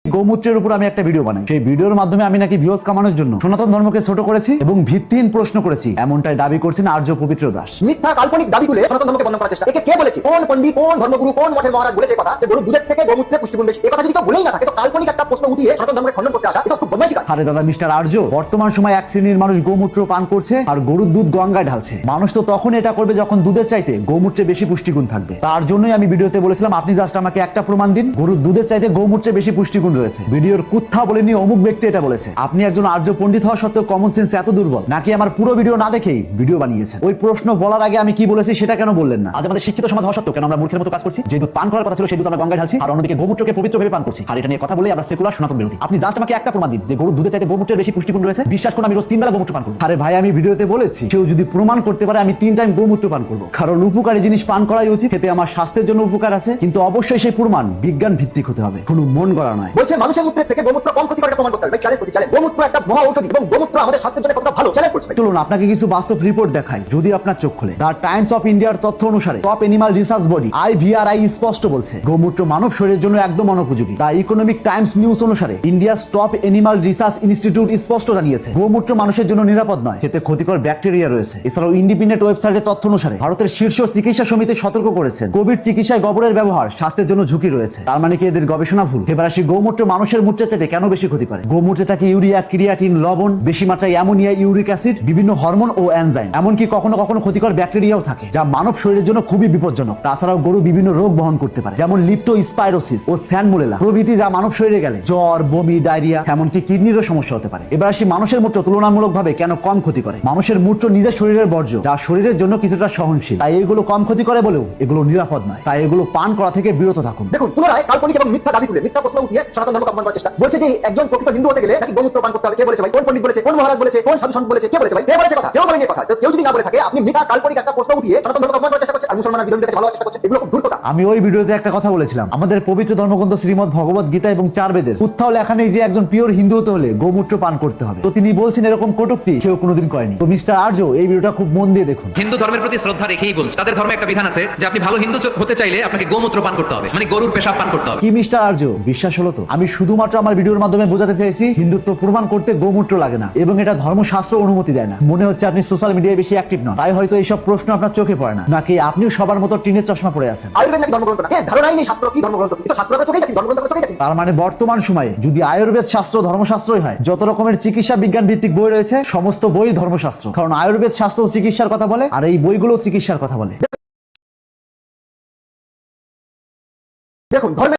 গৌমূত্রের উপর আমি একটা ভিডিও বানাই। সেই ভিডিওর মাধ্যমে আমি নাকি ভিউজ কামানোর জন্য সনাতন ধর্মকে ছোট করেছি এবং ভিত্তিহীন প্রশ্ন করেছি, এমনটাই দাবি করছেন আর্য পবিত্র দাস। মিথ্যা কাল্পনিক দাবি তুলে সনাতন ধর্মকে বন্ধ করার চেষ্টা। একে কে বলেছে? কোন পণ্ডিত, কোন ধর্মগুরু, কোন মঠের মহারাজ বলেছে কথা যে গরুর দুধের থেকে গোমূত্রে পুষ্টিগুণ বেশি? এই কথা যদি কেউ বলেই না থাকে, তো কাল্পনিক একটা প্রশ্ন উঠিয়ে সনাতন ধর্মকে খণ্ডন করতে আসা এটা খুব বদমাইশি কাজ। আরে দাদা মিস্টার আর্য, বর্তমান সময় এক শ্রেণীর মানুষ গোমূত্র পান করছে আর গরুর দুধ গঙ্গায় ঢালছে। মানুষ তো তখন এটা করবে যখন দুধের চাইতে গোমূত্রে বেশি পুষ্টিগুণ থাকবে। তার জন্যই আমি ভিডিওতে বলেছিলাম আপনি জাস্ট আমাকে একটা প্রমাণ দিন গরুর দুধের চাইতে গোমূত্রে বেশি পুষ্টিগুণ রয়েছে। ভিডিওর কুত্থা বলেনি অমুক ব্যক্তি এটা বলেছে। আপনি একজন আর্য পণ্ডিত হওয়া সত্ত্বেও কমন সেন্স এত দুর্বল নাকি আমার পুরো ভিডিও না দেখেই ভিডিও বানিয়েছেন? ওই প্রশ্ন বলার আগে আমি কি বলেছি সেটা কেন বললেন না? আজ আমাদের শিক্ষিত সমাজ হওয়া সত্ত্বেও কেন আমরা মূর্খের মতো কাজ করছি? যে দুধ পান করার কথা ছিল সেই দুধ আমরা গঙ্গায় ঢালছি আর অন্যদিকে গোমূত্রকে পবিত্র ভেবে পান করছি। আর এটা নিয়ে কথা বলে আমরা সেকুলার সনাতন বিরোধী। আপনি জাস্ট আমাকে একটা প্রমাণ দিন যে গরুর দুধের চাইতে গোমূত্রের বেশি পুষ্টিগুণ রয়েছে। বিশ্বাস করুন আমি রোজ 3 বেলা গোমূত্র পান করব। আরে ভাই আমি ভিডিওতে বলেছি কেউ যদি প্রমাণ করতে পারে আমি 3 টাইম গোমূত্র পান করব। কারণ উপকারী জিনিস পান করাই উচিত, খেতে আমার স্বাস্থ্যের জন্য উপকার আছে, কিন্তু অবশ্যই সেই প্রমাণ বিজ্ঞান ভিত্তিক হতে হবে, কোনো মন গড়া নয়। বলছে মানুষের মূত্রের থেকে গোমূত্র কম ক্ষতিকর প্রমাণ করতে হবে। চ্যালেঞ্জ করছি, চ্যালেঞ্জ। গোমূত্র একটা মহা ঔষধি এবং গোমূত্র আমাদের স্বাস্থ্যের জন্য কতটা ভালো চ্যালেঞ্জ করছি। চলুন আপনাকে কিছু বাস্তব রিপোর্ট দেখাই, যদি আপনার চোখ খোলে। দ্য টাইমস অফ ইন্ডিয়ার তথ্য অনুসারে top animal research body IVRI স্পষ্ট বলছে গোমূত্র মানব শরীরের জন্য একদম অনুপযোগী। দ্য ইকোনমিক টাইমস নিউজ অনুসারে India's top animal research institute স্পষ্ট জানিয়েছে গোমূত্র মানুষের জন্য নিরাপদ নয়, এতে ক্ষতিকর ব্যাকটেরিয়া রয়েছে। এছাড়াও ইন্ডিপেন্ডেন্ট ওয়েবসাইটের তথ্য অনুসারে ভারতের শীর্ষ চিকিৎসা সমিতি সতর্ক করেছেন কোভিড চিকিৎসায় গোবরের ব্যবহার স্বাস্থ্যের জন্য ঝুঁকি রয়েছে। তার মানে কি এদের গবেষণা ভুল? এবার আসি গোমূত্র মানুষের মূত্রের চাইতে কেন বেশি ক্ষতি করে। গোমূত্রে থাকে ইউরিয়া, ক্রিয়াটিন, লবণ, বেশি মাত্রায় অ্যামোনিয়া, ইউরিক অ্যাসিড, বিভিন্ন হরমোন ও এনজাইম, এমনকি কখনো কখনো ক্ষতিকর ব্যাকটেরিয়াও থাকে যা মানব শরীরের জন্য খুবই বিপজ্জনক। তাছাড়াও গরু বিভিন্ন রোগ বহন করতে পারে যেমন লিপ্টোস্পাইরোসিস ও স্যালমোনেলা প্রভৃতি, যা মানব শরীরে গেলে জ্বর, বমি, ডায়রিয়া, এমনকি কিডনিরও সমস্যা হতে পারে। এবার আসি মানুষের মূত্র তুলনামূলকভাবে কেন কম ক্ষতি করে। মানুষের মূত্র নিজের শরীরের বর্জ্য যা শরীরের জন্য কিছুটা সহনশীল, তাই এগুলো কম ক্ষতি করে বলেও এগুলো নিরাপদ নয়, তাই এগুলো পান করা থেকে বিরত থাকুন। দেখুন পুনরায় কাল্পনিক এবং মিথ্যা দাবি তুলে মিথ্যা প্রশ্ন উঠিয়ে সনাতন ধর্মকে অপমান করার চেষ্টা। বলছে যে একজন প্রকৃত হিন্দু হতে গেলে নাকি গোমূত্র পান করতে হবে। কে বলেছে ভাই? কোন পণ্ডিত বলেছে? কোন মহারাজ বলেছে? কোন সাধু সন্ত বলেছে? কে বলেছে ভাই? কে বলেছে কথা? কেউ বলেনি কথা। তো কেউ যদি না বলে থাকে আপনি মিথ্যা কাল্পনিক একটা প্রশ্ন উঠিয়ে সনাতন ধর্মকে অপমান করার চেষ্টা করছেন আর মুসলমানরা বিধর্মীদের কাছে ভালো চেষ্টা করছে। এগুলো খুব দূর কথা। আমি ওই ভিডিওতে একটা কথা বলেছিলাম, আমাদের পবিত্র ধর্মগ্রন্থ শ্রীমদ ভগবত গীতা এবং 4 বেদের কোথাও লেখা নেই যে একজন পিওর হিন্দু হতে হলে গোমূত্র পান করতে হবে। তো তিনি বলছেন এরকম কটূক্তি কেউ কোনোদিন করেনি। তো মিস্টার আর্য এই ভিডিওটা খুব মন দিয়ে দেখুন। হিন্দু ধর্মের প্রতি শ্রদ্ধা রেখেই বলছে, তাদের ধর্মে একটা বিধান আছে যে আপনি ভালো হিন্দু হতে চাইলে আপনাকে গোমূত্র পান করতে হবে, মানে গরুর পেশাব পান করতে হবে। কি মিস্টার আর্য বিশ্বাস হলো তো? আমি শুধুমাত্র আমার ভিডিওর মাধ্যমে বোঝাতে চাইছি হিন্দুত্ব প্রমাণ করতে গোমূত্র লাগে না এবং এটা ধর্মশাস্ত্র অনুমতি দেয় না। মনে হচ্ছে আপনি সোশ্যাল মিডিয়ায় বেশি অ্যাক্টিভ নন, তাই হয়তো এইসব প্রশ্ন আপনার চোখে পড়ে না, নাকি আপনিও সবার মতো টিনের চশমা পড়ে আছেন। আয়ুর্বেদ নাকি ধর্মগ্রন্থ না? এর ধারণাই নেই শাস্ত্র কি ধর্মগ্রন্থ কি। তো শাস্ত্রটা চোখেই দেখি, ধর্মগ্রন্থ চোখেই দেখি। তার মানে বর্তমান সময়ে যদি আয়ুর্বেদ শাস্ত্র ধর্মশাস্ত্রই হয়, যত রকমের চিকিৎসা বিজ্ঞান ভিত্তিক বই রয়েছে সমস্ত বই ধর্মশাস্ত্র, কারণ আয়ুর্বেদ শাস্ত্র চিকিৎসার কথা বলে আর এই বইগুলো চিকিৎসার কথা বলে। দেখুন ধর্মের